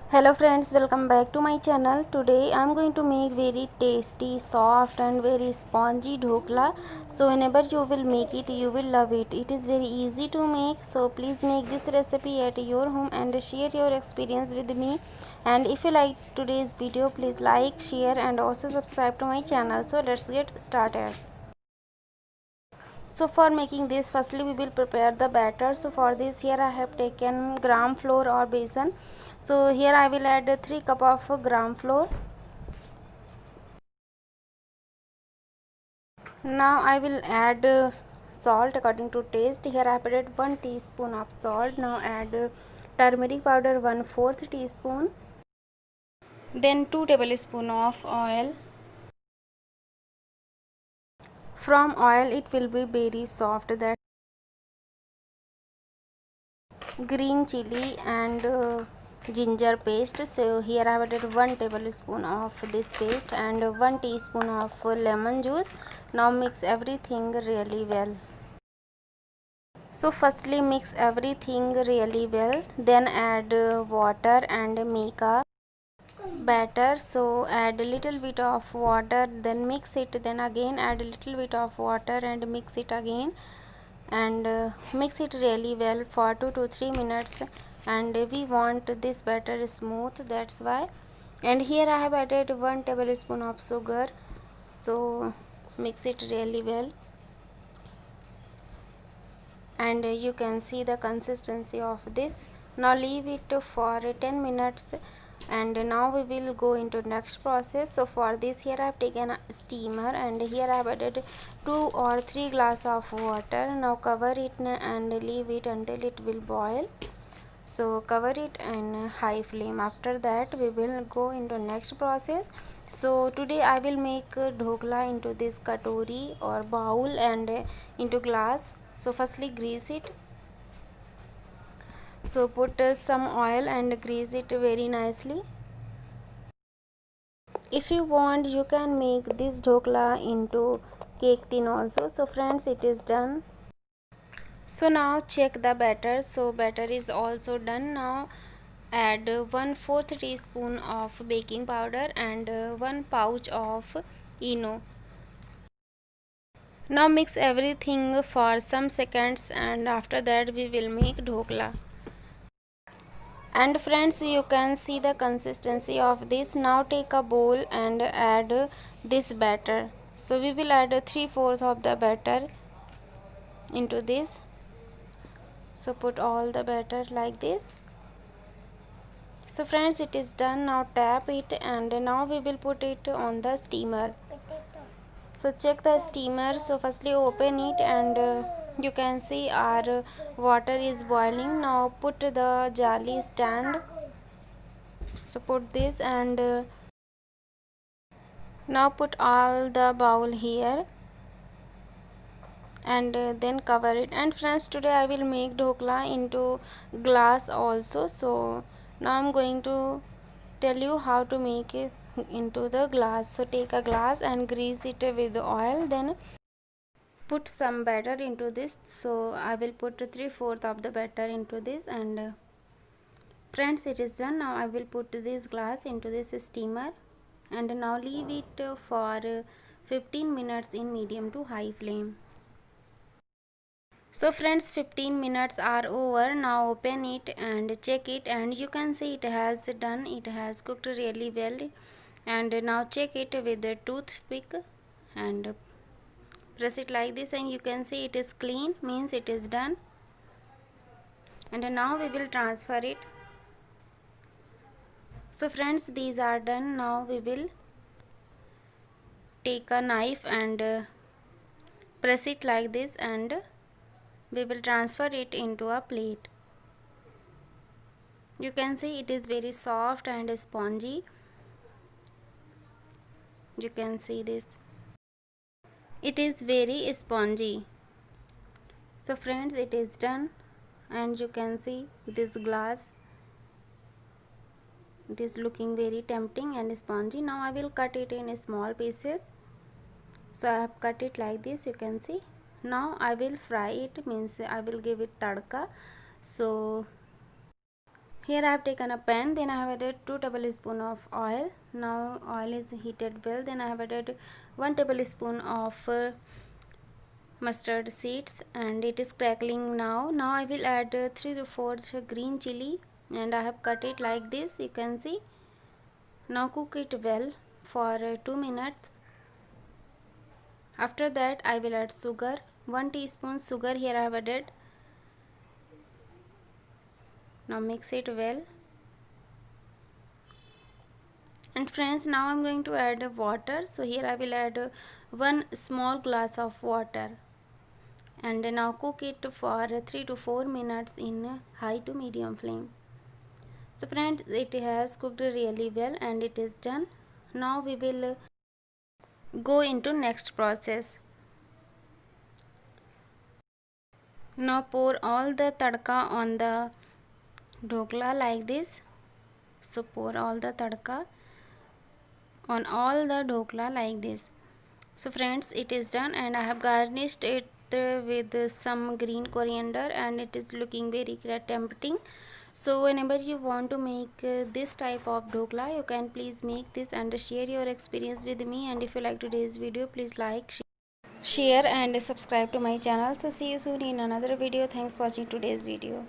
Hello friends, welcome back to my channel. Today I am going to make very tasty, soft and very spongy dhokla. So whenever you will make it, you will love it. It is very easy to make. So please make this recipe at your home and share your experience with me. And if you like today's video, please like, share and also subscribe to my channel. So let's get started. So for making this, firstly we will prepare the batter. So for this, here I have taken gram flour or besan. So here I will add 3 cup of gram flour. Now I will add salt according to taste. Here I have added 1 teaspoon of salt. Now add turmeric powder 1/4 teaspoon. Then 2 tablespoon of oil. From oil it will be very soft. That green chili and ginger paste. So here I have added 1 tablespoon of this paste and 1 teaspoon of lemon juice. Now mix everything really well. So firstly mix everything really well, then add water and make a batter. So add a little bit of water, then mix it, then again add a little bit of water and mix it again, and mix it really well for 2 to 3 minutes. And we want this batter smooth, that's why. And here I have added 1 tablespoon of sugar. So mix it really well, and you can see the consistency of this. Now leave it for 10 minutes, and now we will go into next process. So for this, here I have taken a steamer and here I have added 2 or 3 glass of water. Now cover it and leave it until it will boil. So cover it in high flame. After that we will go into next process. So today I will make dhokla into this katori or bowl and into glass. So firstly grease it. So put some oil and grease it very nicely. If you want, you can make this dhokla into cake tin also. So friends, it is done. So now check the batter. So batter is also done. Now add 1/4 teaspoon of baking powder and 1 pouch of eno. Now mix everything for some seconds, and after that we will make dhokla. And friends, you can see the consistency of this. Now take a bowl and add this batter. So we will add 3/4 of the batter into this. So put all the batter like this. So friends, it is done. Now tap it, and now we will put it on the steamer. So check the steamer. So firstly open it, and you can see our water is boiling. Now put the jali stand. So put this, and now put all the bowl here, and then cover it. And friends, today I will make dhokla into glass also. So now I'm going to tell you how to make it into the glass. So take a glass and grease it with oil, then put some batter into this. So I will put 3/4 of the batter into this, and friends, it is done. Now I will put this glass into this steamer, and now leave it for 15 minutes in medium to high flame. So friends, 15 minutes are over. Now open it and check it, and you can see it has done, it has cooked really well. And now check it with a toothpick and press it like this, and you can see it is clean, means it is done. And now we will transfer it. So friends, these are done. Now we will take a knife and press it like this, and we will transfer it into a plate. You can see it is very soft and spongy. You can see this, it is very spongy. So friends, it is done, and you can see this glass, it is looking very tempting and spongy. Now I will cut it in small pieces. So I have cut it like this, you can see. Now I will fry it, means I will give it tadka. So Here I have taken a pan, then I have added 2 tablespoons of oil. Now oil is heated well, then I have added 1 tablespoon of mustard seeds and it is crackling now. Now I will add 3 to 4 green chili and I have cut it like this, you can see. Now cook it well for 2 minutes. After that I will add sugar, 1 teaspoon sugar here I have added. Now mix it well. And friends, now I am going to add water. So here I will add 1 small glass of water. And now cook it for 3 to 4 minutes in high to medium flame. So friends, it has cooked really well and it is done. Now we will go into next process. Now pour all the tadka on the dhokla like this. So pour all the tadka on all the dhokla like this. So friends, it is done and I have garnished it with some green coriander and it is looking very tempting. So whenever you want to make this type of dhokla, you can please make this and share your experience with me. And if you like today's video, please like, share and subscribe to my channel. So see you soon in another video. Thanks for watching today's video.